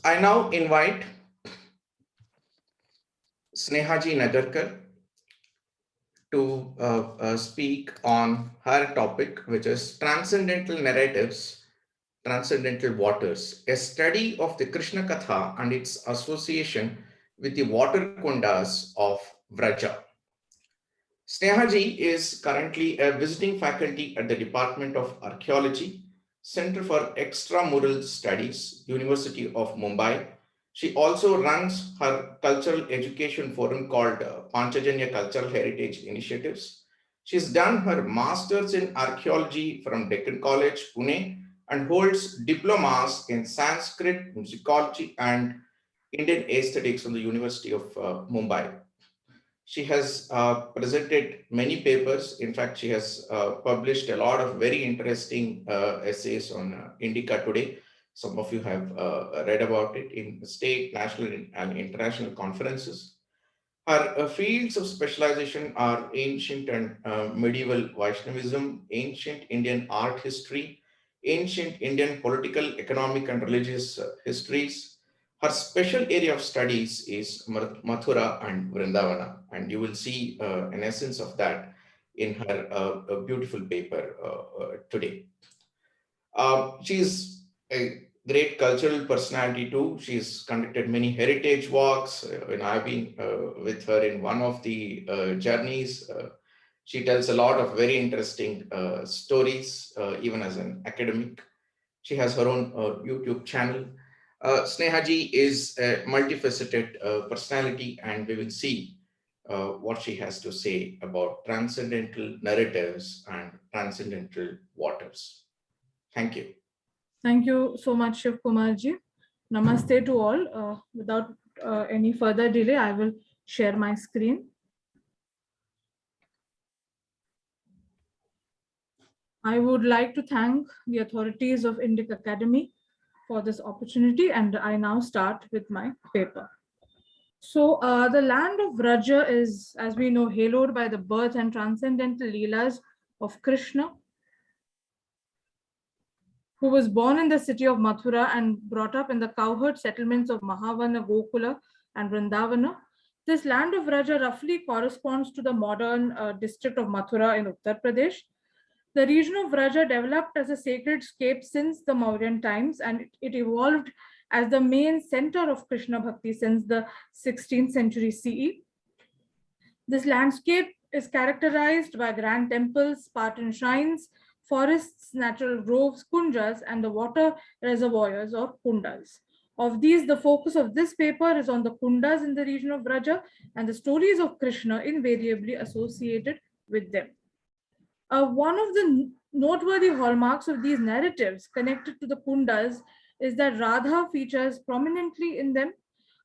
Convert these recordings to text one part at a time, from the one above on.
I now invite Sneha Nagarkar to speak on her topic, which is Transcendental Narratives, Transcendental Waters, a study of the Krishna Katha and its association with the water kundas of Vraja. Snehaji is currently a visiting faculty at the Department of Archaeology, Center for Extramural Studies, University of Mumbai. She also runs her cultural education forum called Panchajanya Cultural Heritage Initiatives. She's done her master's in archaeology from Deccan College, Pune, and holds diplomas in Sanskrit, musicology, and Indian aesthetics from the University of Mumbai. She has presented many papers. In fact, she has published a lot of very interesting essays on Indica today. Some of you have read about it in state, national, and international conferences. Her fields of specialization are ancient and medieval Vaishnavism, ancient Indian art history, ancient Indian political, economic, and religious histories. Her special area of studies is Mathura and Vrindavana, and you will see an essence of that in her beautiful paper today. She's a great cultural personality too. She's conducted many heritage walks, and I've been with her in one of the journeys. She tells a lot of very interesting stories, even as an academic. She has her own YouTube channel. Snehaji is a multifaceted personality, and we will see what she has to say about transcendental narratives and transcendental waters. Thank you. Thank you so much, Shiv Kumarji. Namaste to all. Without any further delay, I will share my screen. I would like to thank the authorities of Indic Academy for this opportunity, and I now start with my paper. So the land of Vraja is, as we know, haloed by the birth and transcendental leelas of Krishna, who was born in the city of Mathura and brought up in the cowherd settlements of Mahavana, Gokula, and Vrindavana. This land of Vraja roughly corresponds to the modern district of Mathura in Uttar Pradesh. The region of Vraja developed as a sacred scape since the Mauryan times, and it evolved as the main center of Krishna Bhakti since the 16th century CE. This landscape is characterized by grand temples, Spartan shrines, forests, natural groves, kunjas, and the water reservoirs or kundas. Of these, the focus of this paper is on the kundas in the region of Vraja and the stories of Krishna invariably associated with them. One of the noteworthy hallmarks of these narratives connected to the kundas is that Radha features prominently in them.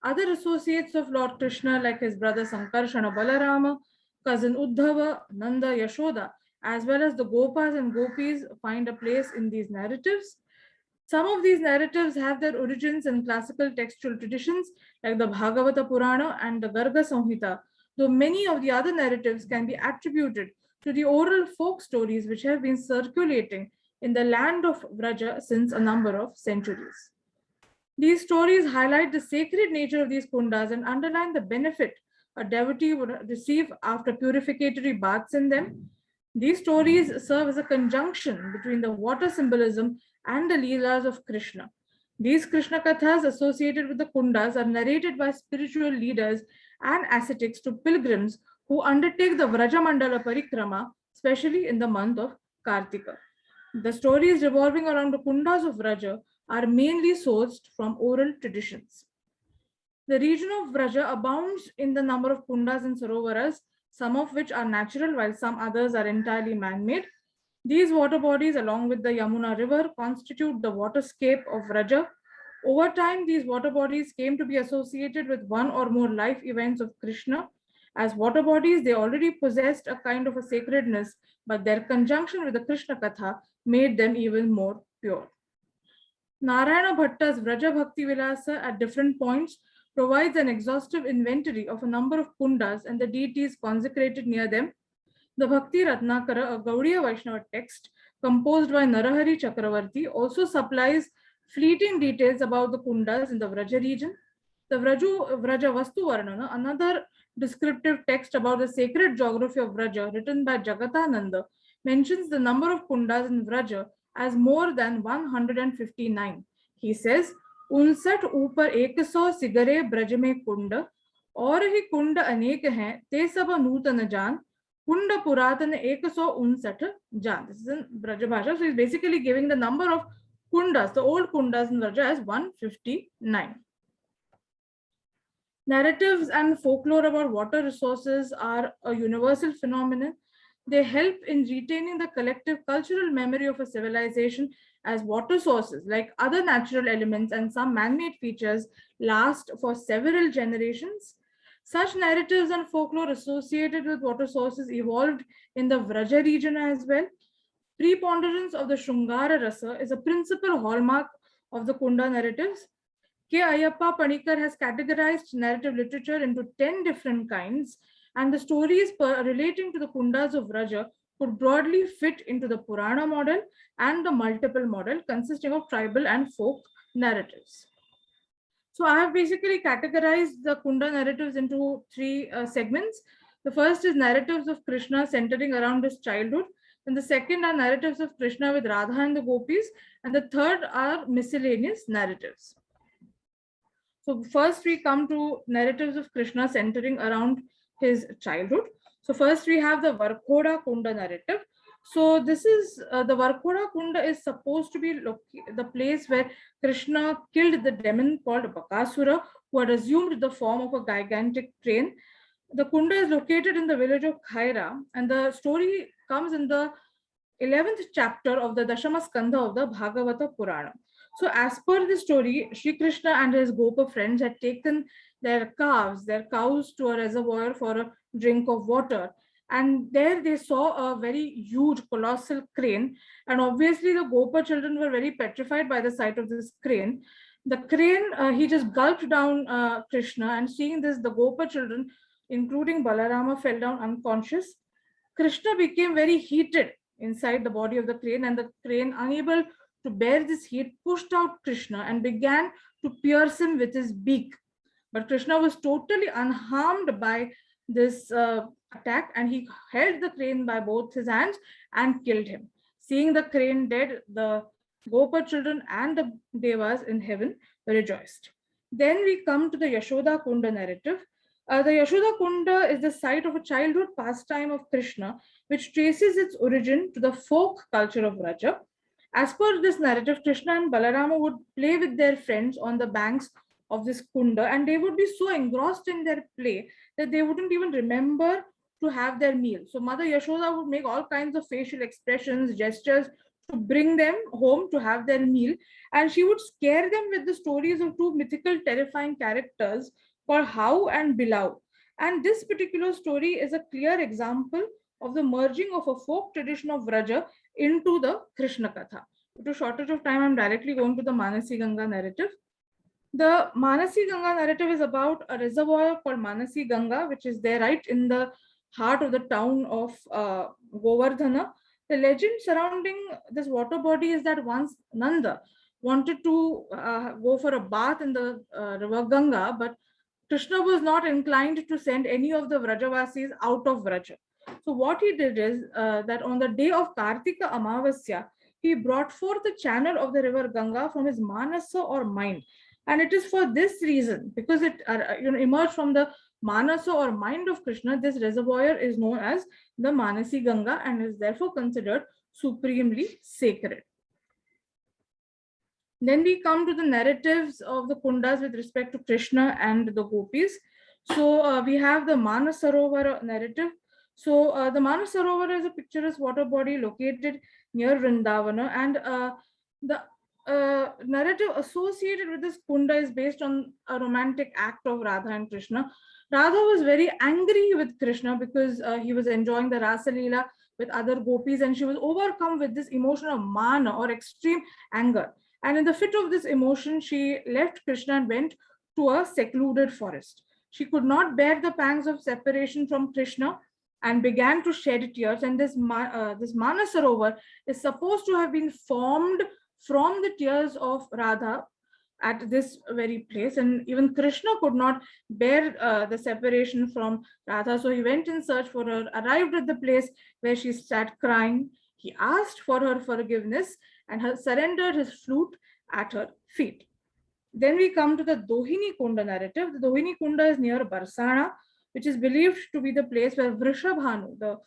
Other associates of Lord Krishna, like his brother Sankarsana Balarama, cousin Uddhava, Nanda, Yashoda, as well as the Gopas and Gopis, find a place in these narratives. Some of these narratives have their origins in classical textual traditions like the Bhagavata Purana and the Garga Samhita, though many of the other narratives can be attributed to the oral folk stories which have been circulating in the land of Vraja since a number of centuries. These stories highlight the sacred nature of these kundas and underline the benefit a devotee would receive after purificatory baths in them. These stories serve as a conjunction between the water symbolism and the leelas of Krishna. These Krishna Kathas associated with the kundas are narrated by spiritual leaders and ascetics to pilgrims who undertake the Vraja Mandala Parikrama, especially in the month of Kartika. The stories revolving around the kundas of Vraja are mainly sourced from oral traditions. The region of Vraja abounds in the number of kundas and sarovaras, some of which are natural while some others are entirely man-made. These water bodies, along with the Yamuna river, constitute the waterscape of Vraja. Over time, these water bodies came to be associated with one or more life events of Krishna. As water bodies, they already possessed a kind of a sacredness, but their conjunction with the Krishna Katha made them even more pure. Narayana Bhatta's Vraja Bhakti Vilasa at different points provides an exhaustive inventory of a number of kundas and the deities consecrated near them. The Bhakti Ratnakara, a Gaudiya Vaishnava text composed by Narahari Chakravarti, also supplies fleeting details about the Kundas in the Vraja region. The Vraja Vastu Varnana, another descriptive text about the sacred geography of Vraja, written by Jagatananda, mentions the number of Kundas in Vraja as more than 159. He says, "उनसठ ऊपर 100 सिगरे ब्रज में कुंड और ही कुंड अनेक हैं ते सब नूतन जान कुंड पुरातन 159 जान." This is in Vraja Bhasha. So he's basically giving the number of Kundas, the old Kundas in Vraja, as 159. Narratives and folklore about water resources are a universal phenomenon. They help in retaining the collective cultural memory of a civilization, as water sources, like other natural elements and some man-made features, last for several generations. Such narratives and folklore associated with water sources evolved in the Vraja region as well. Preponderance of the Shringara Rasa is a principal hallmark of the Kunda narratives. K. Ayyappa Panikar has categorized narrative literature into 10 different kinds, and the stories relating to the Kundas of Vraja could broadly fit into the Purana model and the multiple model consisting of tribal and folk narratives. So I have basically categorized the Kunda narratives into three segments. The first is narratives of Krishna centering around his childhood. And the second are narratives of Krishna with Radha and the Gopis. And the third are miscellaneous narratives. So first we come to narratives of Krishna centering around his childhood. So first we have the Varkoda Kunda narrative. So this is the Varkoda Kunda is supposed to be the place where Krishna killed the demon called Bakasura, who had assumed the form of a gigantic crane. The Kunda is located in the village of Khaira, and the story comes in the 11th chapter of the Dashama Skandha of the Bhagavata Purana. So as per the story, Sri Krishna and his Gopa friends had taken their cows to a reservoir for a drink of water. And there they saw a very huge, colossal crane. And obviously the Gopa children were very petrified by the sight of this crane. The crane, he just gulped down Krishna, and seeing this, the Gopa children, including Balarama, fell down unconscious. Krishna became very heated inside the body of the crane, and the crane, unable to bear this heat, pushed out Krishna and began to pierce him with his beak. But Krishna was totally unharmed by this attack, and he held the crane by both his hands and killed him. Seeing the crane dead, the Gopa children and the Devas in heaven rejoiced. Then we come to the Yashoda Kunda narrative. The Yashoda Kunda is the site of a childhood pastime of Krishna, which traces its origin to the folk culture of Vraja. As per this narrative, Krishna and Balarama would play with their friends on the banks of this Kunda, and they would be so engrossed in their play that they wouldn't even remember to have their meal. So Mother Yashoda would make all kinds of facial expressions, gestures to bring them home to have their meal, and she would scare them with the stories of two mythical, terrifying characters called How and Bilau. And this particular story is a clear example of the merging of a folk tradition of Vraja into the Krishna Katha. Due to shortage of time, I'm directly going to the Manasi Ganga narrative. The Manasi Ganga narrative is about a reservoir called Manasi Ganga, which is there right in the heart of the town of Govardhana. The legend surrounding this water body is that once Nanda wanted to go for a bath in the river Ganga, but Krishna was not inclined to send any of the Vrajavasis out of Vraja. So what he did is that on the day of Kartika Amavasya, he brought forth the channel of the river Ganga from his manasa or mind. And it is for this reason, because it emerged from the manasa or mind of Krishna, this reservoir is known as the Manasi Ganga and is therefore considered supremely sacred. Then we come to the narratives of the Kundas with respect to Krishna and the Gopis. So we have the Sarovar narrative. So the Sarovar is a picturesque water body located near Vrindavana, and the narrative associated with this Kunda is based on a romantic act of Radha and Krishna. Radha was very angry with Krishna because he was enjoying the Rasa Leela with other gopis, and she was overcome with this emotion of mana or extreme anger. And in the fit of this emotion, she left Krishna and went to a secluded forest. She could not bear the pangs of separation from Krishna and began to shed tears. And this Manasarovar is supposed to have been formed from the tears of Radha at this very place. And even Krishna could not bear the separation from Radha, so he went in search for her, arrived at the place where she sat crying. He asked for her forgiveness and surrendered his flute at her feet. Then we come to the Dohini Kunda narrative. The Dohini Kunda is near Barsana, which is believed to be the place where Vrishabhanu, the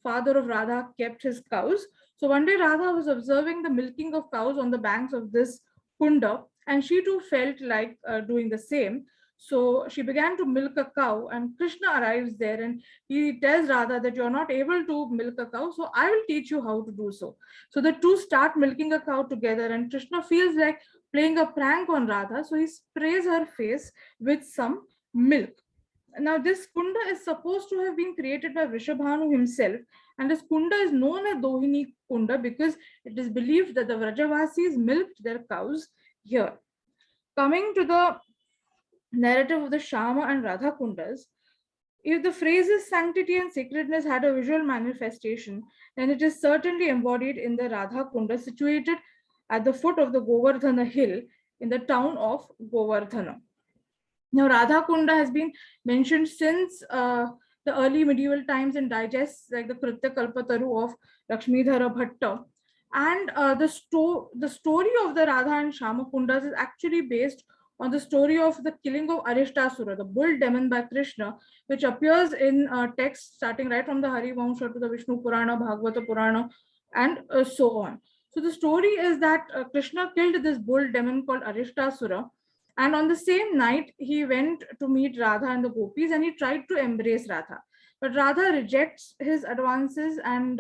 father of Radha, kept his cows. So one day Radha was observing the milking of cows on the banks of this Kunda, and she too felt like doing the same. So she began to milk a cow, and Krishna arrives there and he tells Radha that you're not able to milk a cow, so I will teach you how to do so. So the two start milking a cow together, and Krishna feels like playing a prank on Radha, so he sprays her face with some milk. Now, this Kunda is supposed to have been created by Vrishabhanu himself, and this Kunda is known as Dohini Kunda because it is believed that the Vrajavasis milked their cows here. Coming to the narrative of the Sharma and Radha Kundas, if the phrases sanctity and sacredness had a visual manifestation, then it is certainly embodied in the Radha Kunda situated at the foot of the Govardhana hill in the town of Govardhana. Now, Radha Kunda has been mentioned since the early medieval times in digests like the Kritya Kalpataru of Lakshmidhara Bhatta. And the story of the Radha and Shama Kundas is actually based on the story of the killing of Arishtasura, the bull demon by Krishna, which appears in texts starting right from the Harivamsha to the Vishnu Purana, Bhagavata Purana, and so on. So the story is that Krishna killed this bull demon called Arishtasura, and on the same night, he went to meet Radha and the Gopis, and he tried to embrace Radha. But Radha rejects his advances and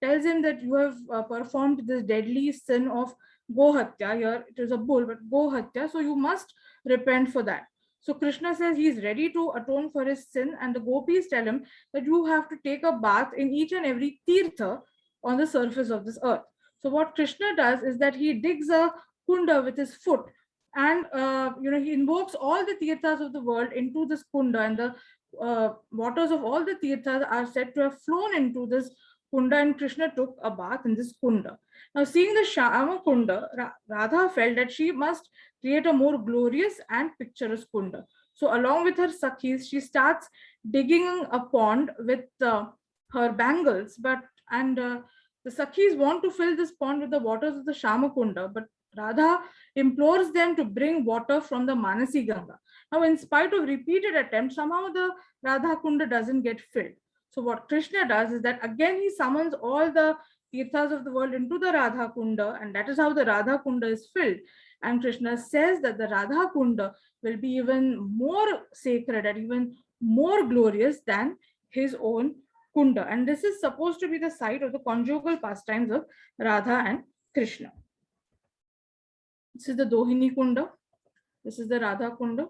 tells him that you have performed this deadly sin of Gohatya. Here it is a bull, but Gohatya, so you must repent for that. So Krishna says he is ready to atone for his sin, and the Gopis tell him that you have to take a bath in each and every tirtha on the surface of this earth. So what Krishna does is that he digs a kunda with his foot, and he invokes all the tirthas of the world into this kunda, and the waters of all the tirthas are said to have flown into this kunda, and Krishna took a bath in this kunda. Now, seeing the Shama kunda, Radha felt that she must create a more glorious and picturesque kunda. So along with her sakhis, she starts digging a pond with her bangles, the sakhis want to fill this pond with the waters of the Shama kunda, but Radha implores them to bring water from the Manasi Ganga. Now, in spite of repeated attempts, somehow the Radha Kunda doesn't get filled. So what Krishna does is that again he summons all the tirthas of the world into the Radha Kunda, and that is how the Radha Kunda is filled. And Krishna says that the Radha Kunda will be even more sacred and even more glorious than his own Kunda. And this is supposed to be the site of the conjugal pastimes of Radha and Krishna. This is the Dohini Kunda. This is the Radha Kunda.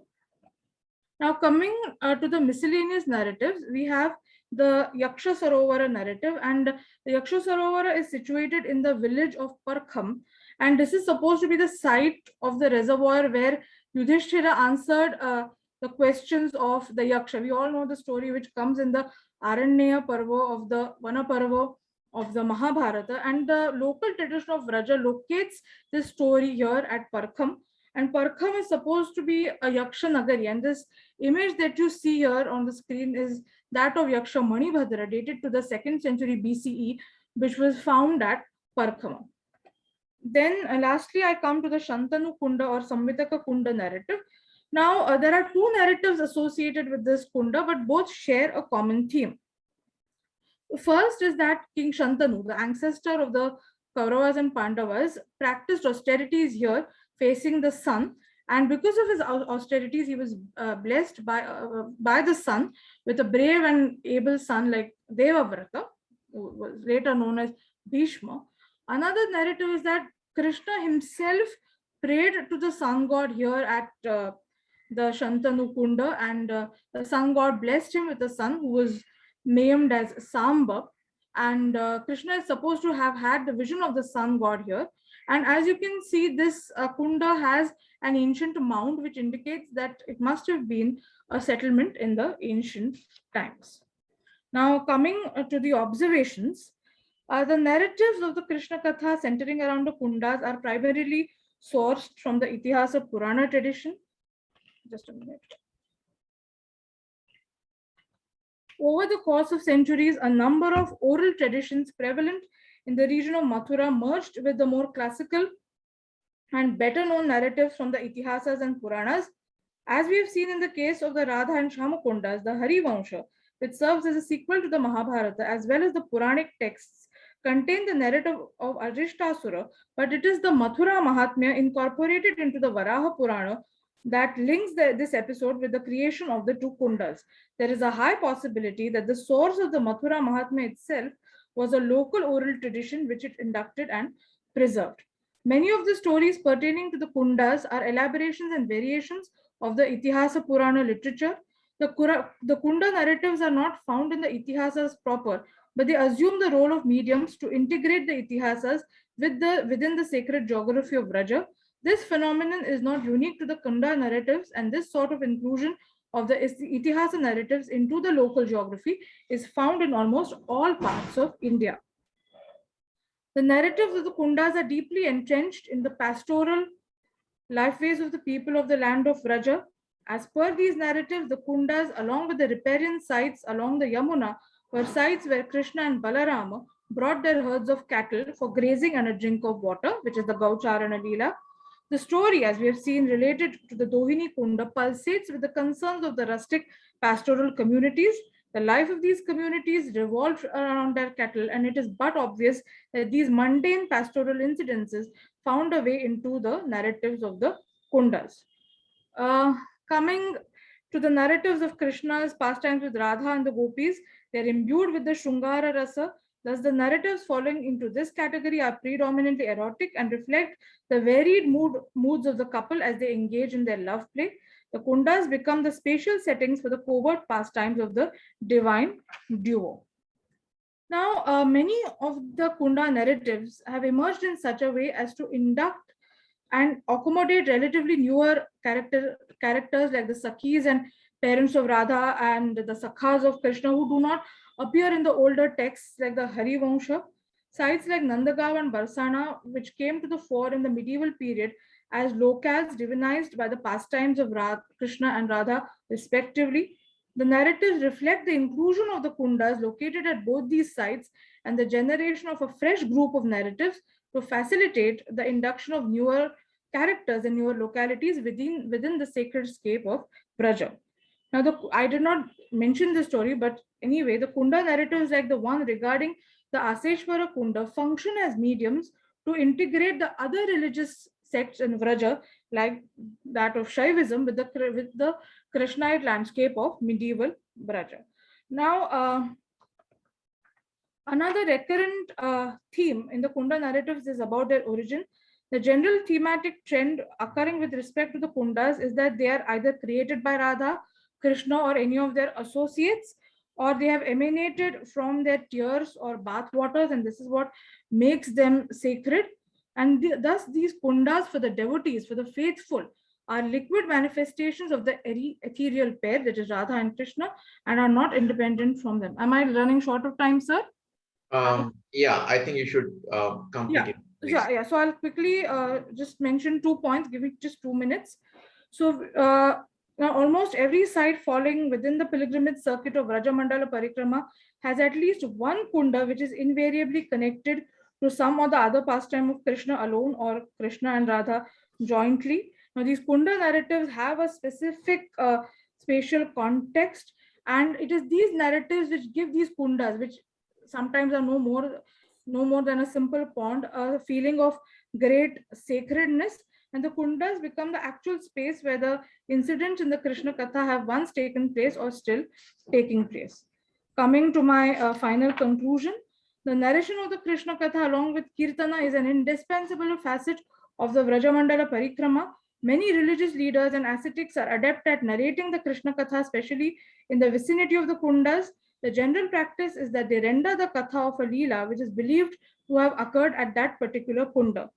Now, coming to the miscellaneous narratives, we have the Yaksha Sarovara narrative, and the Yaksha Sarovara is situated in the village of Parkham, and this is supposed to be the site of the reservoir where Yudhishthira answered the questions of the Yaksha. We all know the story which comes in the Aranyaya Parva of the Vana Parva of the Mahabharata, and the local tradition of Vraja locates this story here at Parkham. And Parkham is supposed to be a Yaksha Nagari, and this image that you see here on the screen is that of Yaksha Manibhadra, dated to the 2nd century BCE, which was found at Parkham. Then lastly, I come to the Shantanu Kunda or Samwitaka Kunda narrative. Now, there are two narratives associated with this Kunda, but both share a common theme. First is that King Shantanu, the ancestor of the Kauravas and Pandavas, practiced austerities here facing the sun, and because of his austerities, he was blessed by the sun with a brave and able son like Devavrata, who was later known as Bhishma. Another narrative is that Krishna himself prayed to the sun god here at the Shantanu Kunda, and the sun god blessed him with a son who was named as Samba, and Krishna is supposed to have had the vision of the sun god here. And as you can see, this Kunda has an ancient mound which indicates that it must have been a settlement in the ancient times. Now, coming to the observations, The narratives of the Krishna Katha centering around the Kundas are primarily sourced from the Itihasa Purana tradition. Just a minute. Over the course of centuries, a number of oral traditions prevalent in the region of Mathura merged with the more classical and better known narratives from the Itihasas and Puranas. As we have seen in the case of the Radha and Shama Kundas, the Harivansha, which serves as a sequel to the Mahabharata, as well as the Puranic texts, contain the narrative of Arishtasura, but it is the Mathura Mahatmya incorporated into the Varaha Purana that links this episode with the creation of the two Kundas. There is a high possibility that the source of the Mathura Mahatmya itself was a local oral tradition which it inducted and preserved. Many of the stories pertaining to the Kundas are elaborations and variations of the Itihasa Purana literature. The Kunda narratives are not found in the Itihasas proper, but they assume the role of mediums to integrate the Itihasas within the sacred geography of Vraja. This phenomenon is not unique to the Kunda narratives, and this sort of inclusion of the Itihasa narratives into the local geography is found in almost all parts of India. The narratives of the Kundas are deeply entrenched in the pastoral lifeways of the people of the land of Vraja. As per these narratives, the Kundas, along with the riparian sites along the Yamuna, were sites where Krishna and Balarama brought their herds of cattle for grazing and a drink of water, which is the Gaucharana Leela. The story, as we have seen, related to the Dohini Kunda, pulsates with the concerns of the rustic pastoral communities. The life of these communities revolved around their cattle, and it is but obvious that these mundane pastoral incidences found a way into the narratives of the Kundas. Coming to the narratives of Krishna's pastimes with Radha and the Gopis, they are imbued with the Shungara Rasa. Thus, the narratives falling into this category are predominantly erotic and reflect the varied moods of the couple as they engage in their love play. The Kundas become the spatial settings for the covert pastimes of the divine duo. Now, many of the Kunda narratives have emerged in such a way as to induct and accommodate relatively newer characters like the Sakhis and parents of Radha and the Sakhas of Krishna who do not appear in the older texts like the Harivansha. Sites like Nandagaon and Barsana, which came to the fore in the medieval period as locales divinized by the pastimes of Krishna and Radha, respectively. The narratives reflect the inclusion of the Kundas located at both these sites and the generation of a fresh group of narratives to facilitate the induction of newer characters and newer localities within the sacred scape of Vraja. Now, I did not mention this story, but anyway, the Kunda narratives like the one regarding the Aseshwara Kunda function as mediums to integrate the other religious sects in Vraja, like that of Shaivism, with the Krishnite landscape of medieval Vraja. Now, another recurrent theme in the Kunda narratives is about their origin. The general thematic trend occurring with respect to the Kundas is that they are either created by Radha, Krishna, or any of their associates, or they have emanated from their tears or bath waters, and this is what makes them sacred. And thus, these Kundas for the devotees, for the faithful, are liquid manifestations of the ethereal pair, that is Radha and Krishna, and are not independent from them. Am I running short of time, sir? Yeah, I think you should complete it. Please. Yeah. So I'll quickly just mention 2 points, give it just 2 minutes. So now almost every site falling within the pilgrimage circuit of Rajamandala Parikrama has at least one Kunda which is invariably connected to some or the other pastime of Krishna alone or Krishna and Radha jointly. Now these Kunda narratives have a specific spatial context, and it is these narratives which give these Kundas, which sometimes are no more than a simple pond, a feeling of great sacredness, and the Kundas become the actual space where the incidents in the Krishna Katha have once taken place or still taking place. Coming to my final conclusion, the narration of the Krishna Katha along with Kirtana is an indispensable facet of the Vrajamandala Parikrama. Many religious leaders and ascetics are adept at narrating the Krishna Katha, especially in the vicinity of the Kundas. The general practice is that they render the Katha of a Leela which is believed to have occurred at that particular Kunda.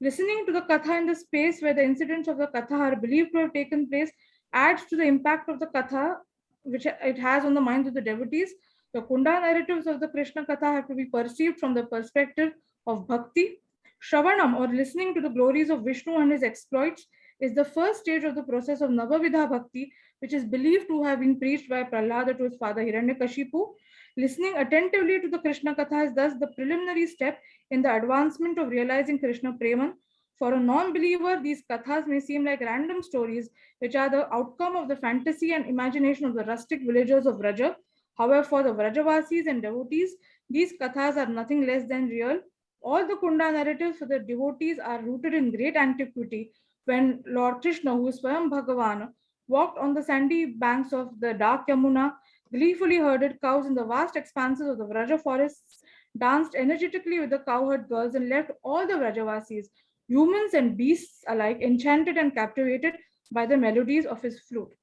Listening to the Katha in the space where the incidents of the Katha are believed to have taken place adds to the impact of the Katha which it has on the minds of the devotees. The Kunda narratives of the Krishna Katha have to be perceived from the perspective of bhakti. Shravanam, or listening to the glories of Vishnu and his exploits, is the first stage of the process of Navavidha Bhakti, which is believed to have been preached by Prahlada to his father Hiranyakashipu. Listening attentively to the Krishna Katha is thus the preliminary step in the advancement of realizing Krishna Preman. For a non believer, these kathas may seem like random stories, which are the outcome of the fantasy and imagination of the rustic villagers of Vraja. However, for the Vrajavasis and devotees, these kathas are nothing less than real. All the Kunda narratives for the devotees are rooted in great antiquity. When Lord Krishna, who is Swayam Bhagavan, walked on the sandy banks of the dark Yamuna, gleefully herded cows in the vast expanses of the Vraja forests, danced energetically with the cowherd girls, and left all the Vrajavasis, humans and beasts alike, enchanted and captivated by the melodies of his flute.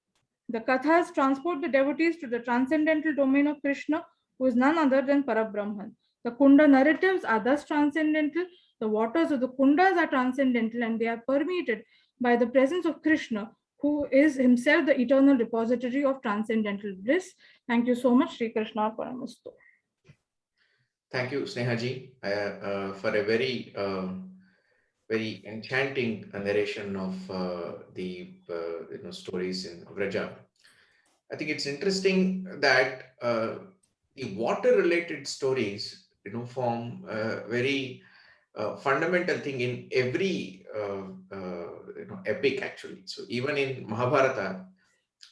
The Kathas transport the devotees to the transcendental domain of Krishna, who is none other than Parabrahman. The Kunda narratives are thus transcendental. The waters of the Kundas are transcendental, and they are permeated by the presence of Krishna, who is himself the eternal repository of transcendental bliss. Thank you so much, Sri Krishna Paramastu. Thank you, Snehaji, for a very enchanting narration of the stories in Vraja. I think it's interesting that the water-related stories, form a very fundamental thing in every epic actually. So even in Mahabharata,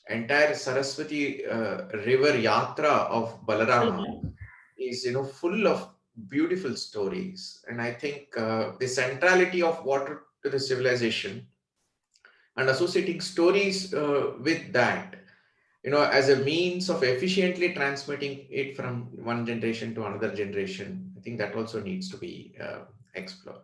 entire Saraswati river yatra of Balarama is full of beautiful stories, and I think the centrality of water to the civilization and associating stories with that, as a means of efficiently transmitting it from one generation to another generation, I think that also needs to be explored.